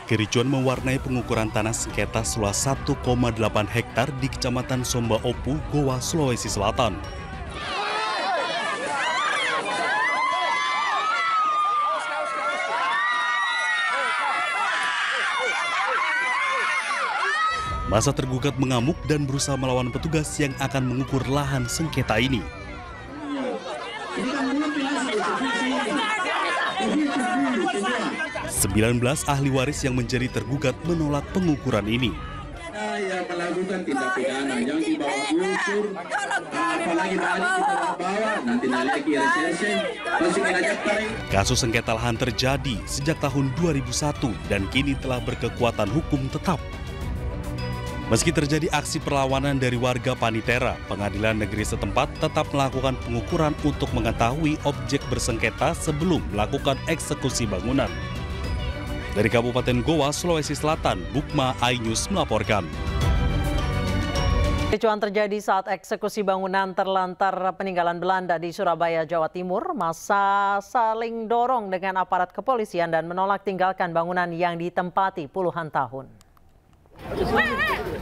Kericuan mewarnai pengukuran tanah sengketa seluas 1,8 hektar di Kecamatan Somba Opu, Goa, Sulawesi Selatan. Masa tergugat mengamuk dan berusaha melawan petugas yang akan mengukur lahan sengketa ini. 19 ahli waris yang menjadi tergugat menolak pengukuran ini. Yang melakukan tindak pidana yang di bawah unsur, apalagi nanti lagi reserse, kasus sengketa lahan terjadi sejak tahun 2001 dan kini telah berkekuatan hukum tetap. Meski terjadi aksi perlawanan dari warga Panitera, pengadilan negeri setempat tetap melakukan pengukuran untuk mengetahui objek bersengketa sebelum melakukan eksekusi bangunan. Dari Kabupaten Goa, Sulawesi Selatan, Bukma iNews melaporkan. Kericuan terjadi saat eksekusi bangunan terlantar peninggalan Belanda di Surabaya, Jawa Timur. Massa saling dorong dengan aparat kepolisian dan menolak tinggalkan bangunan yang ditempati puluhan tahun.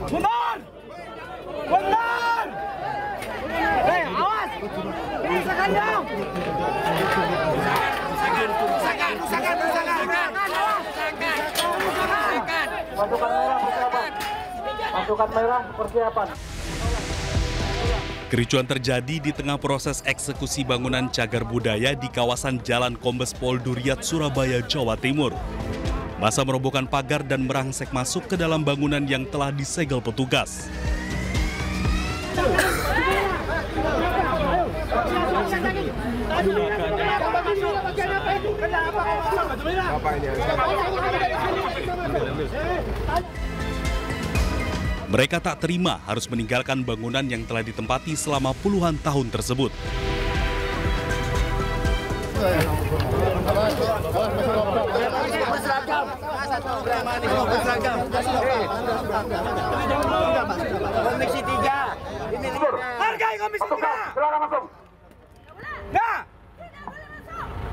Mundur! Mundur! Hei, awas! Usahakan dong! Usahakan! Pasukan merah persiapan. Pasukan merah persiapan. Kericuan terjadi di tengah proses eksekusi bangunan cagar budaya di kawasan Jalan Kombes Pol Duriat, Surabaya, Jawa Timur. Massa merobohkan pagar dan merangsek masuk ke dalam bangunan yang telah disegel petugas. Mereka tak terima harus meninggalkan bangunan yang telah ditempati selama puluhan tahun tersebut. Komisi 3. Hargai Komisi 3. Silakan masuk. Nah.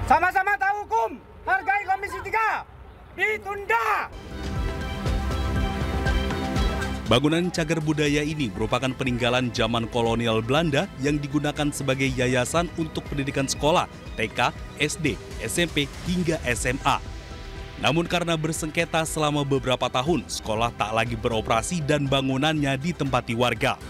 Sama-sama tahu hukum. Hargai Komisi 3. Ditunda. Bangunan cagar budaya ini merupakan peninggalan zaman kolonial Belanda yang digunakan sebagai yayasan untuk pendidikan sekolah, TK, SD, SMP, hingga SMA. Namun karena bersengketa selama beberapa tahun, sekolah tak lagi beroperasi dan bangunannya ditempati warga.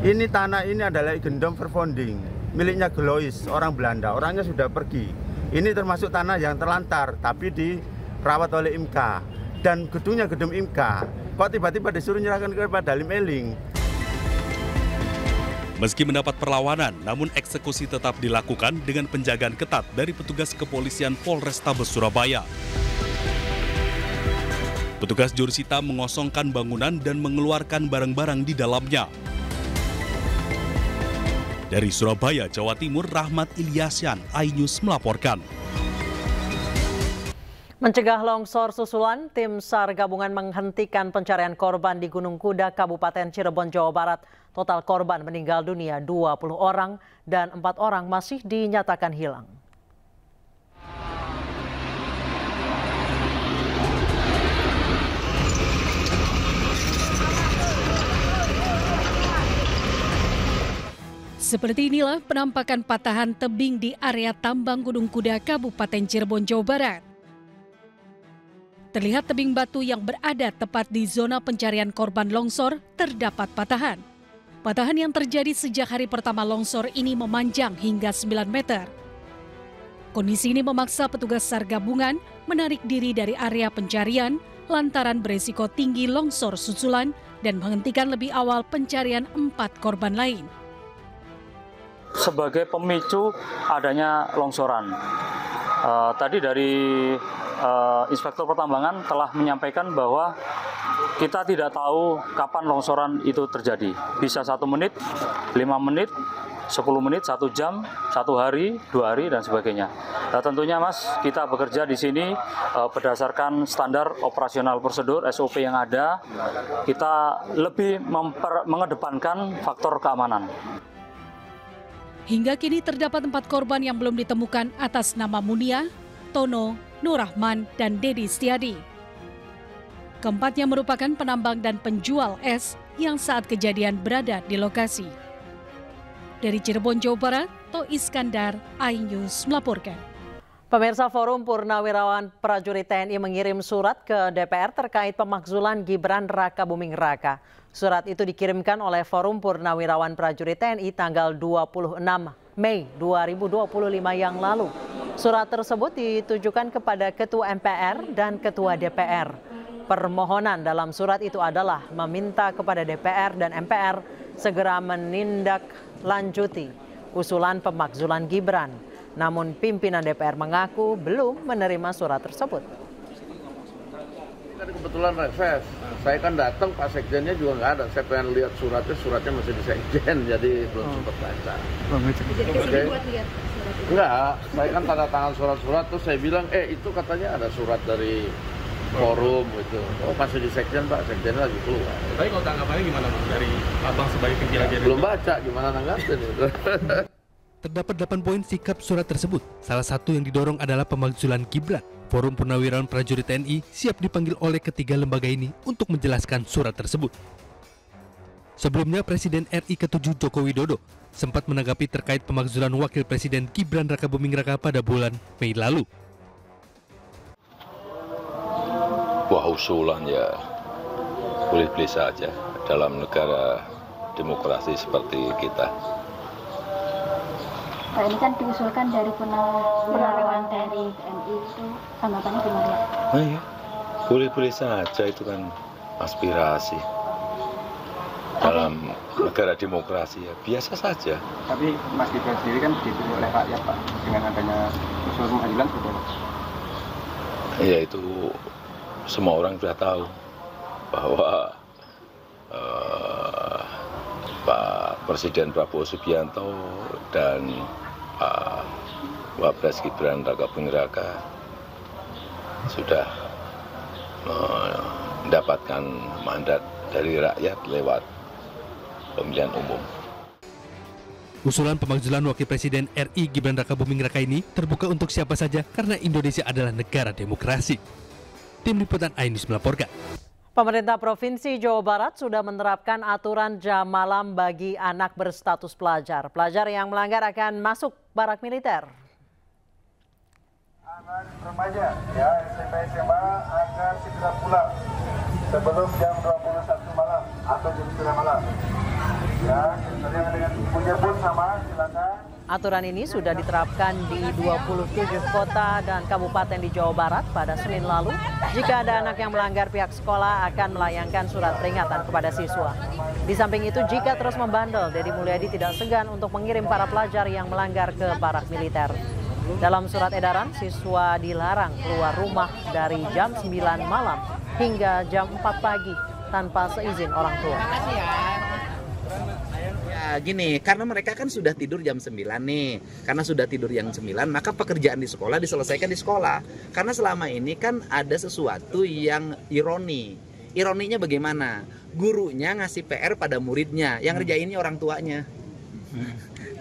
Ini tanah ini adalah Gendom Vervonding, miliknya Gelois, orang Belanda. Orangnya sudah pergi. Ini termasuk tanah yang terlantar, tapi dirawat oleh IMKA. Dan gedungnya gedung IMKA, kok tiba-tiba disuruh menyerahkan kepada Lim Eling. Meski mendapat perlawanan, namun eksekusi tetap dilakukan dengan penjagaan ketat dari petugas kepolisian Polrestabes Surabaya. Petugas jurusita mengosongkan bangunan dan mengeluarkan barang-barang di dalamnya. Dari Surabaya, Jawa Timur, Rahmat Ilyasyan, iNews melaporkan. Mencegah longsor susulan, tim SAR gabungan menghentikan pencarian korban di Gunung Kuda, Kabupaten Cirebon, Jawa Barat. Total korban meninggal dunia 20 orang dan 4 orang masih dinyatakan hilang. Seperti inilah penampakan patahan tebing di area tambang Gunung Kuda, Kabupaten Cirebon, Jawa Barat. Terlihat tebing batu yang berada tepat di zona pencarian korban longsor terdapat patahan. Patahan yang terjadi sejak hari pertama longsor ini memanjang hingga 9 meter. Kondisi ini memaksa petugas SAR gabungan menarik diri dari area pencarian lantaran beresiko tinggi longsor susulan dan menghentikan lebih awal pencarian 4 korban lain. Sebagai pemicu adanya longsoran, tadi dari Inspektur Pertambangan telah menyampaikan bahwa kita tidak tahu kapan longsoran itu terjadi. Bisa 1 menit, 5 menit, 10 menit, 1 jam, 1 hari, 2 hari, dan sebagainya. Nah, tentunya Mas, kita bekerja di sini berdasarkan standar operasional prosedur SOP yang ada. Kita lebih mengedepankan faktor keamanan. Hingga kini terdapat 4 korban yang belum ditemukan atas nama Munia, Tono, Nur Rahman, dan Dedi Setiadi. Keempatnya merupakan penambang dan penjual es yang saat kejadian berada di lokasi. Dari Cirebon, Jawa Barat, To Iskandar, iNews melaporkan. Pemirsa, Forum Purnawirawan Prajurit TNI mengirim surat ke DPR terkait pemakzulan Gibran Rakabuming Raka. Surat itu dikirimkan oleh Forum Purnawirawan Prajurit TNI tanggal 26 Mei 2025 yang lalu. Surat tersebut ditujukan kepada Ketua MPR dan Ketua DPR. Permohonan dalam surat itu adalah meminta kepada DPR dan MPR segera menindaklanjuti usulan pemakzulan Gibran. Namun pimpinan DPR mengaku belum menerima surat tersebut. Kebetulan reses, saya kan datang, Pak Sekjennya juga nggak ada. Saya pengen lihat suratnya masih di Sekjen, jadi belum sempat baca. Jadi buat lihat surat itu? Enggak, saya kan tanda tangan surat-surat, terus saya bilang, itu katanya ada surat dari forum gitu. Oh, masih di Sekjen, Pak, Sekjennya lagi keluar. Tapi kalau tanggapannya gimana, Bang, dari Abang sebagai pimpinan? Belum baca, gimana nanggapin itu. Terdapat 8 poin sikap surat tersebut. Salah satu yang didorong adalah pemakzulan Gibran. Forum Purnawirawan Prajurit TNI siap dipanggil oleh ketiga lembaga ini untuk menjelaskan surat tersebut. Sebelumnya, Presiden RI ke-7 Joko Widodo sempat menanggapi terkait pemakzulan Wakil Presiden Gibran Rakabuming Raka pada bulan Mei lalu. Wah, usulan ya boleh-boleh saja dalam negara demokrasi seperti kita. Pak, ini kan diusulkan dari Purnawirawan TNI itu, tanggapannya gimana? Nah ya, boleh-boleh saja, itu kan aspirasi. Dalam negara demokrasi ya biasa saja. Tapi Mas Gibran sendiri kan dipilih oleh rakyat, Pak, dengan adanya usul pemanggilan sudah. Ya, itu semua orang sudah tahu bahwa Pak Presiden Prabowo Subianto dan Pak Wapres Gibran Rakabuming Raka sudah mendapatkan mandat dari rakyat lewat pemilihan umum. Usulan pemakzulan Wakil Presiden RI Gibran Rakabuming Raka ini terbuka untuk siapa saja karena Indonesia adalah negara demokrasi. Tim Liputan iNews melaporkan. Pemerintah Provinsi Jawa Barat sudah menerapkan aturan jam malam bagi anak berstatus pelajar. Pelajar yang melanggar akan masuk barak militer. Anak remaja ya SMP SMA agar segera pulang sebelum jam 21 malam atau jam 9 malam. Ya, dengan punya pun sama, silakan. Aturan ini sudah diterapkan di 27 kota dan kabupaten di Jawa Barat pada Senin lalu. Jika ada anak yang melanggar, pihak sekolah akan melayangkan surat peringatan kepada siswa. Di samping itu, jika terus membandel, Deddy Mulyadi tidak segan untuk mengirim para pelajar yang melanggar ke barak militer. Dalam surat edaran, siswa dilarang keluar rumah dari jam 9 malam hingga jam 4 pagi tanpa seizin orang tua. Gini, karena mereka kan sudah tidur jam 9 nih. Karena sudah tidur jam 9, maka pekerjaan di sekolah diselesaikan di sekolah. Karena selama ini kan ada sesuatu yang ironi. Ironinya bagaimana? Gurunya ngasih PR pada muridnya, yang ngerjainnya orang tuanya.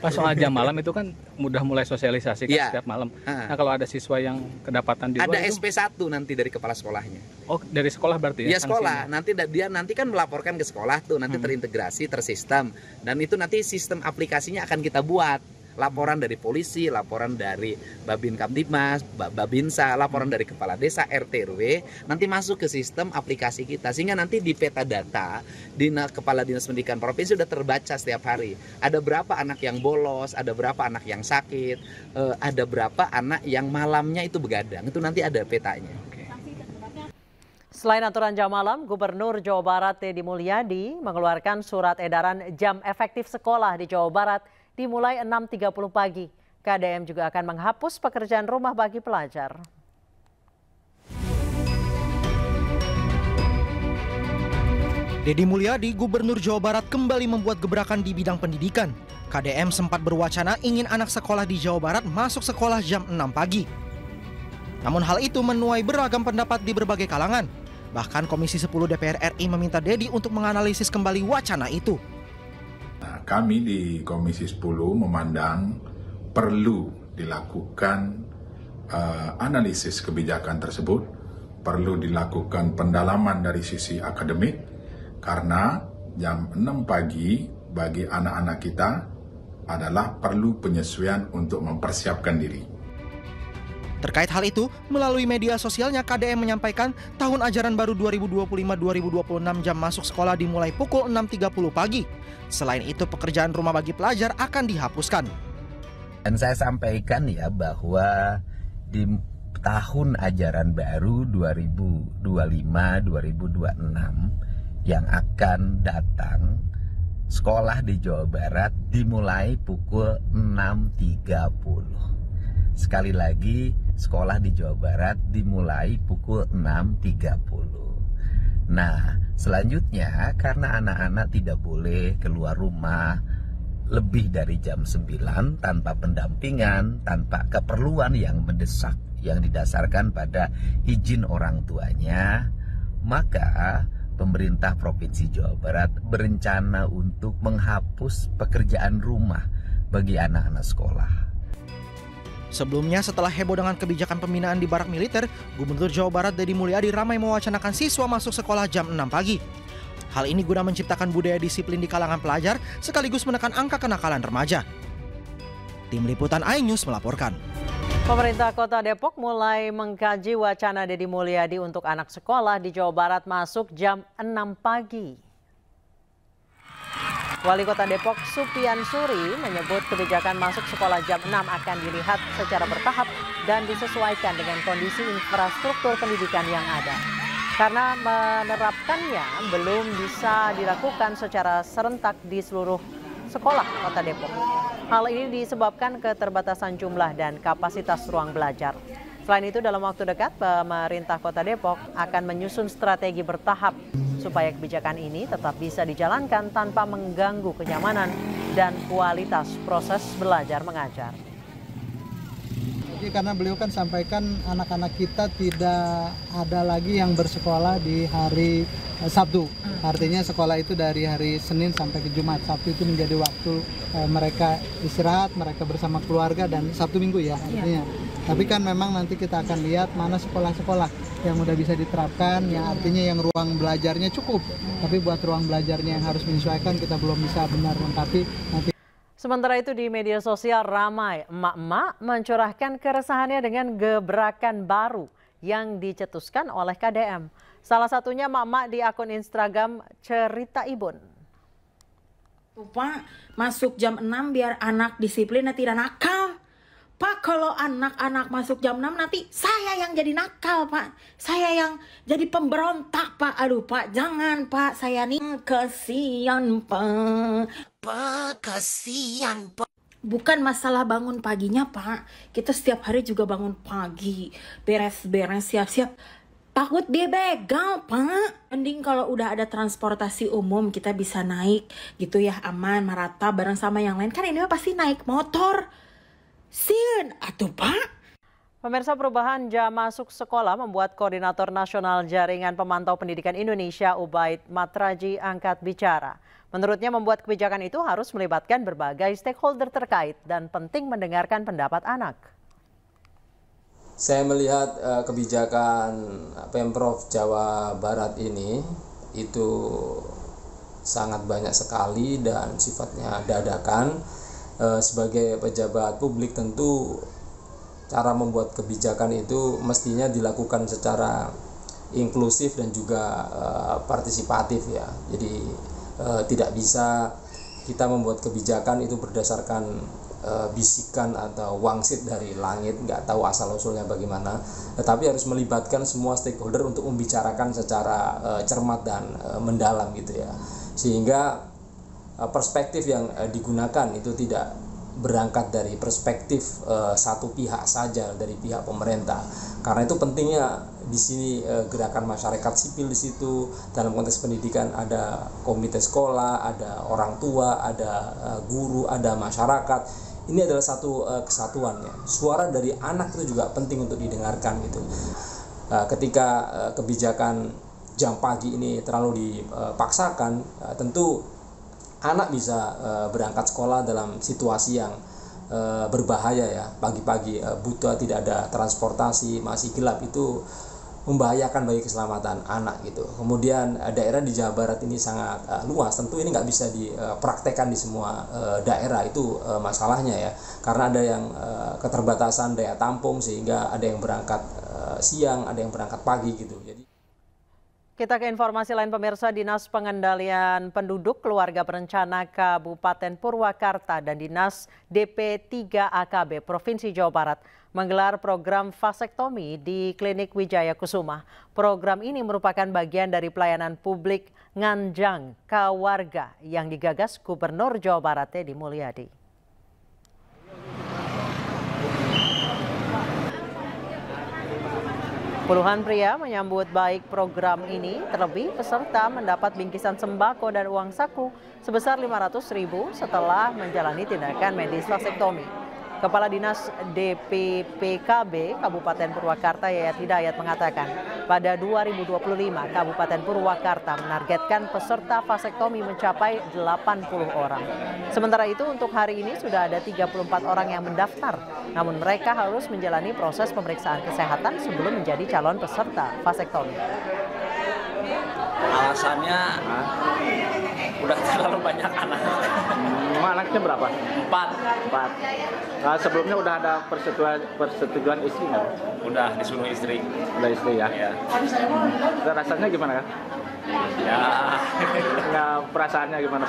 Pas soal jam malam itu kan mudah mulai sosialisasi kan setiap malam. Nah, kalau ada siswa yang kedapatan di luar ada itu... SP1 nanti dari kepala sekolahnya. Oh, dari sekolah berarti ya? Ya sekolah, nanti dia kan melaporkan ke sekolah tuh, nanti terintegrasi, tersistem. Dan itu nanti sistem aplikasinya akan kita buat. Laporan dari polisi, laporan dari Babin Kamtibmas, Babinsa, laporan dari kepala desa, RT RW, nanti masuk ke sistem aplikasi kita. Sehingga nanti di peta data, Kepala Dinas Pendidikan Provinsi sudah terbaca setiap hari. Ada berapa anak yang bolos, ada berapa anak yang sakit, ada berapa anak yang malamnya itu begadang. Itu nanti ada petanya. Selain aturan jam malam, Gubernur Jawa Barat Deddy Mulyadi mengeluarkan surat edaran jam efektif sekolah di Jawa Barat dimulai 6.30 pagi. KDM juga akan menghapus pekerjaan rumah bagi pelajar. Deddy Mulyadi, Gubernur Jawa Barat, kembali membuat gebrakan di bidang pendidikan. KDM sempat berwacana ingin anak sekolah di Jawa Barat masuk sekolah jam 6 pagi. Namun hal itu menuai beragam pendapat di berbagai kalangan. Bahkan Komisi 10 DPR RI meminta Deddy untuk menganalisis kembali wacana itu. Nah, kami di Komisi 10 memandang perlu dilakukan analisis kebijakan tersebut perlu dilakukan pendalaman dari sisi akademik, karena jam 6 pagi bagi anak-anak kita adalah perlu penyesuaian untuk mempersiapkan diri. Terkait hal itu, melalui media sosialnya KDM menyampaikan tahun ajaran baru 2025-2026 jam masuk sekolah dimulai pukul 6.30 pagi. Selain itu, pekerjaan rumah bagi pelajar akan dihapuskan. Dan saya sampaikan ya bahwa di tahun ajaran baru 2025-2026 yang akan datang, sekolah di Jawa Barat dimulai pukul 6.30. Sekali lagi, sekolah di Jawa Barat dimulai pukul 6.30. Nah, selanjutnya karena anak-anak tidak boleh keluar rumah lebih dari jam 9 tanpa pendampingan, tanpa keperluan yang mendesak yang didasarkan pada izin orang tuanya, maka pemerintah Provinsi Jawa Barat berencana untuk menghapus pekerjaan rumah bagi anak-anak sekolah. Sebelumnya, setelah heboh dengan kebijakan pembinaan di barak militer, Gubernur Jawa Barat Deddy Mulyadi ramai mewacanakan siswa masuk sekolah jam 6 pagi. Hal ini guna menciptakan budaya disiplin di kalangan pelajar sekaligus menekan angka kenakalan remaja. Tim Liputan iNews melaporkan. Pemerintah Kota Depok mulai mengkaji wacana Deddy Mulyadi untuk anak sekolah di Jawa Barat masuk jam 6 pagi. Wali Kota Depok Supian Suri menyebut kebijakan masuk sekolah jam 6 akan dilihat secara bertahap dan disesuaikan dengan kondisi infrastruktur pendidikan yang ada. Karena menerapkannya belum bisa dilakukan secara serentak di seluruh sekolah Kota Depok. Hal ini disebabkan keterbatasan jumlah dan kapasitas ruang belajar. Selain itu, dalam waktu dekat, pemerintah Kota Depok akan menyusun strategi bertahap supaya kebijakan ini tetap bisa dijalankan tanpa mengganggu kenyamanan dan kualitas proses belajar mengajar. Jadi karena beliau kan sampaikan anak-anak kita tidak ada lagi yang bersekolah di hari Sabtu. Artinya sekolah itu dari hari Senin sampai ke Jumat. Sabtu itu menjadi waktu mereka istirahat, mereka bersama keluarga, dan Sabtu Minggu ya artinya. Tapi kan memang nanti kita akan lihat mana sekolah-sekolah yang udah bisa diterapkan, yang artinya yang ruang belajarnya cukup. Tapi buat ruang belajarnya yang harus menyesuaikan kita belum bisa benar lengkapi. Nanti. Sementara itu di media sosial ramai emak-emak mencurahkan keresahannya dengan gebrakan baru yang dicetuskan oleh KDM. Salah satunya emak-emak di akun Instagram Cerita Ibun. Pak, masuk jam 6 biar anak disiplin dan tidak nakal. Pak, kalau anak-anak masuk jam 6 nanti saya yang jadi nakal, Pak. Saya yang jadi pemberontak, Pak. Aduh, Pak, jangan, Pak. Saya nih kasihan, Pak. Pak, kasihan, Pak. Bukan masalah bangun paginya, Pak. Kita setiap hari juga bangun pagi. Beres-beres, siap-siap. Takut dia begal, Pak. Mending kalau udah ada transportasi umum kita bisa naik gitu ya, aman, merata bareng sama yang lain. Kan ini pasti naik motor. Sin, atuh Pak. Pemirsa, perubahan jam masuk sekolah membuat Koordinator Nasional Jaringan Pemantau Pendidikan Indonesia Ubaid Matraji angkat bicara. Menurutnya membuat kebijakan itu harus melibatkan berbagai stakeholder terkait dan penting mendengarkan pendapat anak. Saya melihat kebijakan Pemprov Jawa Barat ini itu sangat banyak sekali dan sifatnya dadakan. Sebagai pejabat publik tentu cara membuat kebijakan itu mestinya dilakukan secara inklusif dan juga partisipatif ya. Jadi tidak bisa kita membuat kebijakan itu berdasarkan bisikan atau wangsit dari langit, nggak tahu asal usulnya bagaimana, tetapi harus melibatkan semua stakeholder untuk membicarakan secara cermat dan mendalam gitu ya, sehingga perspektif yang digunakan itu tidak berangkat dari perspektif satu pihak saja, dari pihak pemerintah. Karena itu pentingnya di sini gerakan masyarakat sipil di situ. Dalam konteks pendidikan ada komite sekolah, ada orang tua, ada guru, ada masyarakat. Ini adalah satu kesatuan ya. Suara dari anak itu juga penting untuk didengarkan gitu. Ketika kebijakan jam pagi ini terlalu dipaksakan, tentu anak bisa berangkat sekolah dalam situasi yang berbahaya ya. Pagi-pagi buta, tidak ada transportasi, masih gelap, itu membahayakan bagi keselamatan anak gitu. Kemudian daerah di Jawa Barat ini sangat luas, tentu ini nggak bisa dipraktekkan di semua daerah, itu masalahnya ya, karena ada yang keterbatasan daya tampung, sehingga ada yang berangkat siang, ada yang berangkat pagi gitu. Jadi kita ke informasi lain pemirsa, Dinas Pengendalian Penduduk Keluarga Berencana Kabupaten Purwakarta dan Dinas DP3AKB Provinsi Jawa Barat menggelar program vasektomi di Klinik Wijaya Kusuma. Program ini merupakan bagian dari pelayanan publik Nganjang Kawarga yang digagas Gubernur Jawa Barat Deddy Mulyadi. Puluhan pria menyambut baik program ini, terlebih peserta mendapat bingkisan sembako dan uang saku sebesar 500.000 setelah menjalani tindakan medis vasektomi. Kepala Dinas DPPKB Kabupaten Purwakarta Yayat Hidayat mengatakan, pada 2025 Kabupaten Purwakarta menargetkan peserta vasektomi mencapai 80 orang. Sementara itu untuk hari ini sudah ada 34 orang yang mendaftar, namun mereka harus menjalani proses pemeriksaan kesehatan sebelum menjadi calon peserta vasektomi. Alasannya udah terlalu banyak anak. Anaknya berapa? 4. Nah, sebelumnya udah ada persetujuan istri nggak? Udah disuruh istri. Udah istri ya? Iya. Rasanya gimana kan? Ya. Nggak, perasaannya gimana,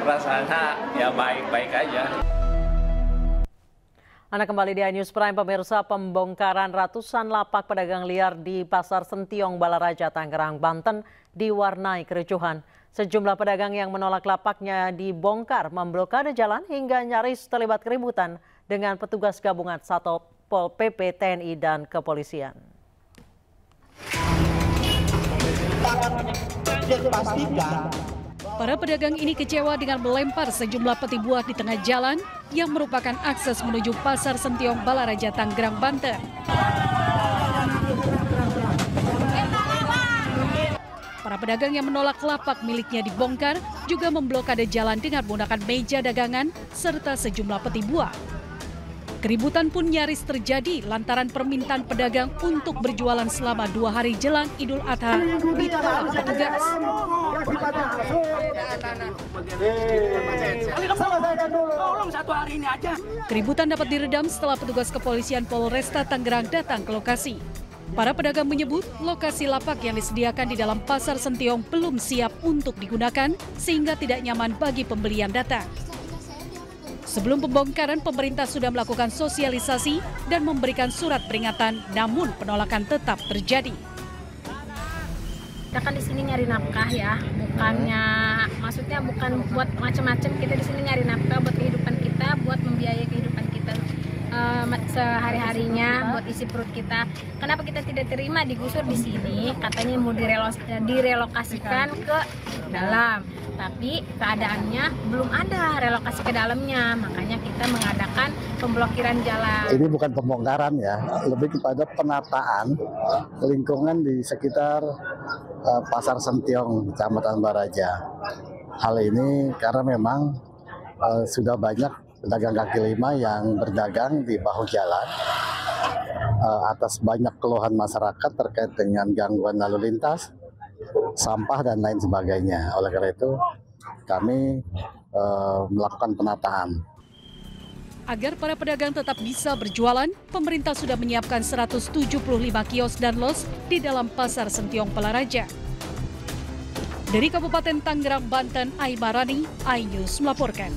Perasaannya ya baik-baik aja. Anda kembali di iNews Prime, pemirsa. Pembongkaran ratusan lapak pedagang liar di Pasar Sentiong Balaraja, Tangerang, Banten diwarnai kericuhan. Sejumlah pedagang yang menolak lapaknya dibongkar memblokade jalan hingga nyaris terlibat keributan dengan petugas gabungan Satpol PP, TNI, dan kepolisian. Para pedagang ini kecewa dengan melempar sejumlah peti buah di tengah jalan yang merupakan akses menuju Pasar Sentiong Balaraja, Tangerang, Banten. Para pedagang yang menolak lapak miliknya dibongkar juga memblokade jalan dengan menggunakan meja dagangan serta sejumlah peti buah. Keributan pun nyaris terjadi lantaran permintaan pedagang untuk berjualan selama 2 hari jelang Idul Adha ditolak petugas. Keributan dapat diredam setelah petugas kepolisian Polresta Tangerang datang ke lokasi. Para pedagang menyebut lokasi lapak yang disediakan di dalam Pasar Sentiong belum siap untuk digunakan sehingga tidak nyaman bagi pembelian datang. Sebelum pembongkaran, pemerintah sudah melakukan sosialisasi dan memberikan surat peringatan, namun penolakan tetap terjadi. Kita kan di sini nyari nafkah ya, maksudnya bukan buat macam-macam. Kita di sini nyari nafkah buat kehidupan kita, buat membiayai kehidupan kita sehari-harinya, buat isi perut kita. Kenapa kita tidak terima digusur di sini? Katanya mau direlokasikan ke dalam, tapi keadaannya belum ada relokasi ke dalamnya, makanya kita mengadakan pemblokiran jalan. Ini bukan pembongkaran ya, lebih kepada penataan lingkungan di sekitar Pasar Sentiong, Kecamatan Baraja. Hal ini karena memang sudah banyak pedagang kaki lima yang berdagang di bahu jalan atas banyak keluhan masyarakat terkait dengan gangguan lalu lintas, sampah dan lain sebagainya. Oleh karena itu kami melakukan penataan. Agar para pedagang tetap bisa berjualan, pemerintah sudah menyiapkan 175 kios dan los di dalam Pasar Sentiong Balaraja. Dari Kabupaten Tangerang, Banten, Aimarani, iNews melaporkan.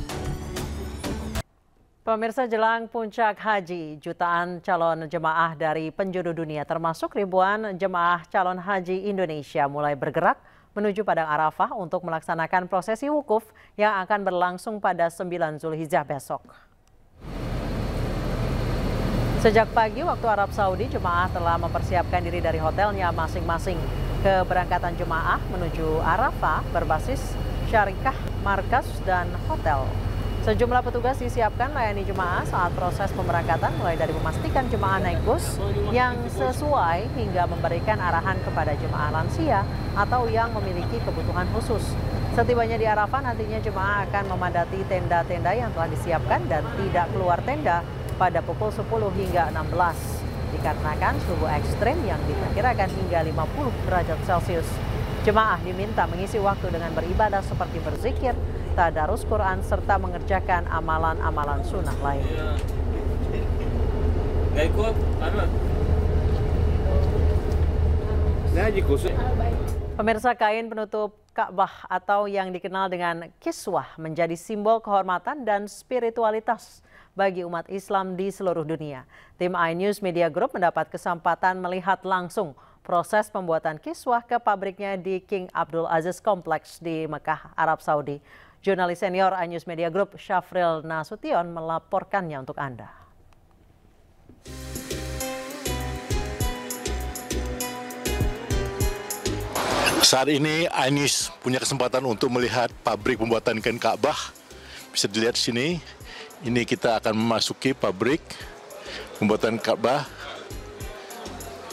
Pemirsa, jelang puncak haji, jutaan calon jemaah dari penjuru dunia termasuk ribuan jemaah calon haji Indonesia mulai bergerak menuju Padang Arafah untuk melaksanakan prosesi wukuf yang akan berlangsung pada 9 Zulhijjah besok. Sejak pagi waktu Arab Saudi, jemaah telah mempersiapkan diri dari hotelnya masing-masing. Keberangkatan jemaah menuju Arafah berbasis syarikah, markas, dan hotel. Sejumlah petugas disiapkan melayani jemaah saat proses pemberangkatan, mulai dari memastikan jemaah naik bus yang sesuai hingga memberikan arahan kepada jemaah lansia atau yang memiliki kebutuhan khusus. Setibanya di Arafah, nantinya jemaah akan memadati tenda-tenda yang telah disiapkan dan tidak keluar tenda pada pukul 10 hingga 16. Dikarenakan suhu ekstrim yang diperkirakan hingga 50 derajat Celcius. Jemaah diminta mengisi waktu dengan beribadah seperti berzikir, tadarus Quran, serta mengerjakan amalan-amalan sunnah lain. Nggak ikut, Pemirsa, kain penutup Ka'bah atau yang dikenal dengan kiswah menjadi simbol kehormatan dan spiritualitas bagi umat Islam di seluruh dunia. Tim iNews Media Group mendapat kesempatan melihat langsung proses pembuatan kiswah ke pabriknya di King Abdul Aziz Complex di Mekah, Arab Saudi. Jurnalis senior iNews Media Group Syafril Nasution melaporkannya untuk Anda. Saat ini iNews punya kesempatan untuk melihat pabrik pembuatan kain Ka'bah. Bisa dilihat di sini. Ini kita akan memasuki pabrik pembuatan Ka'bah.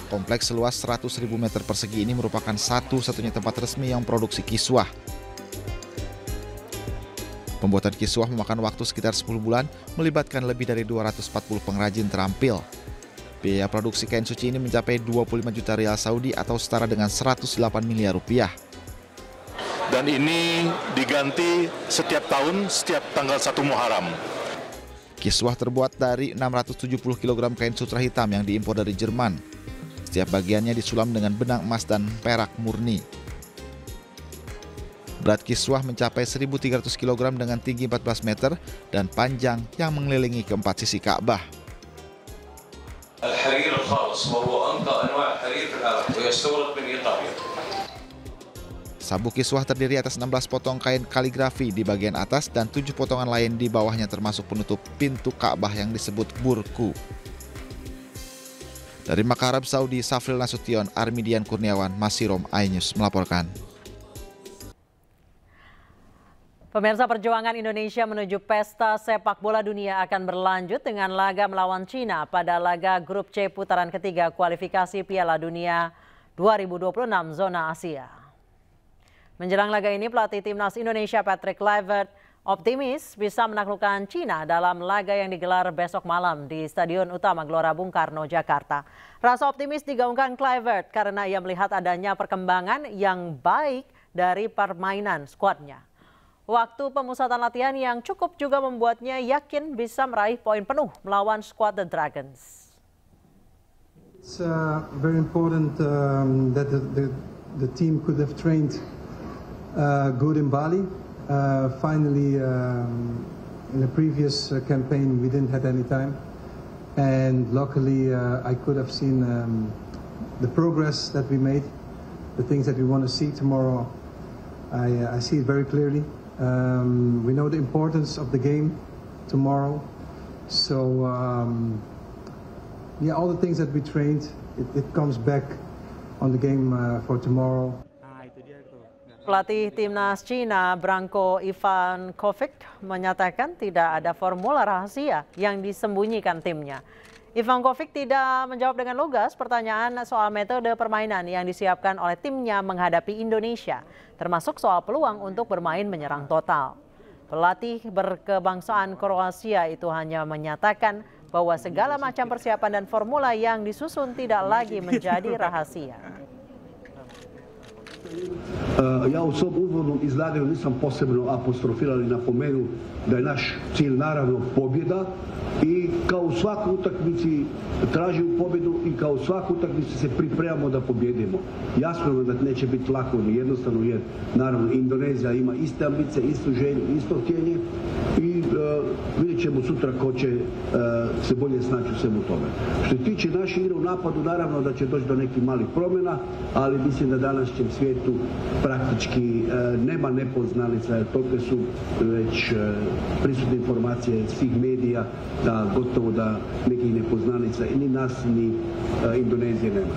Kompleks seluas 100.000 meter persegi ini merupakan satu-satunya tempat resmi yang produksi kiswah. Pembuatan kiswah memakan waktu sekitar 10 bulan, melibatkan lebih dari 240 pengrajin terampil. Biaya produksi kain suci ini mencapai 25 juta rial Saudi atau setara dengan 108 miliar rupiah. Dan ini diganti setiap tahun, setiap tanggal 1 Muharram. Kiswah terbuat dari 670 kg kain sutra hitam yang diimpor dari Jerman. Setiap bagiannya disulam dengan benang emas dan perak murni. Berat kiswah mencapai 1.300 kg dengan tinggi 14 meter dan panjang yang mengelilingi keempat sisi Ka'bah. الحرير الخالص وهو أنقى أنواع الحرير في العالم ويستورد من إيطاليا. Sabuk kiswah terdiri atas 16 potong kain kaligrafi di bagian atas dan 7 potongan lain di bawahnya termasuk penutup pintu Ka'bah yang disebut burku. Dari Mekah, Arab Saudi, Syafril Nasution, Armidian Kurniawan, Masirom, iNews melaporkan. Pemirsa, perjuangan Indonesia menuju pesta sepak bola dunia akan berlanjut dengan laga melawan Cina pada laga grup C putaran ketiga kualifikasi Piala Dunia 2026 zona Asia. Menjelang laga ini, pelatih timnas Indonesia Patrick Kluivert optimis bisa menaklukkan Cina dalam laga yang digelar besok malam di Stadion Utama Gelora Bung Karno, Jakarta. Rasa optimis digaungkan Kluivert karena ia melihat adanya perkembangan yang baik dari permainan skuadnya. Waktu pemusatan latihan yang cukup juga membuatnya yakin bisa meraih poin penuh melawan skuad The Dragons. It's very important that the team could have trained good in Bali. Finally, in the previous campaign, we didn't have any time, and luckily I could have seen the progress that we made, the things that we want to see tomorrow. I see it very clearly. We know the importance of the game tomorrow, so yeah, all the things that we trained, it comes back on the game for tomorrow. Pelatih timnas Cina Branko Ivankovic menyatakan tidak ada formula rahasia yang disembunyikan timnya. Ivankovic tidak menjawab dengan lugas pertanyaan soal metode permainan yang disiapkan oleh timnya menghadapi Indonesia, termasuk soal peluang untuk bermain menyerang total. Pelatih berkebangsaan Kroasia itu hanya menyatakan bahwa segala macam persiapan dan formula yang disusun tidak lagi menjadi rahasia. Ja u svom uvodnom izlaganju nisam posebno apostrofirao i napomenuo da je naš cilj naravno pobjeda i kao u svakoj utakmici tražimo pobjedu i kao u svakoj utakmici se pripremamo da pobjedimo. Jasno da neće biti lako ni jednostavno jer naravno Indonezija ima iste ambicije, istu želju, isto htjenje i vidjet ćemo sutra ko će se bolje snaći u svemu tome. Što se tiče naše igre u napadu, naravno da će doći do nekih malih promjena, ali mislim da današnjem svijetu praktički nema nepoznanica, jer toliko su već prisutne informacije svih medija da gotovo da nekih nepoznanica ni nas ni Indonezije nema.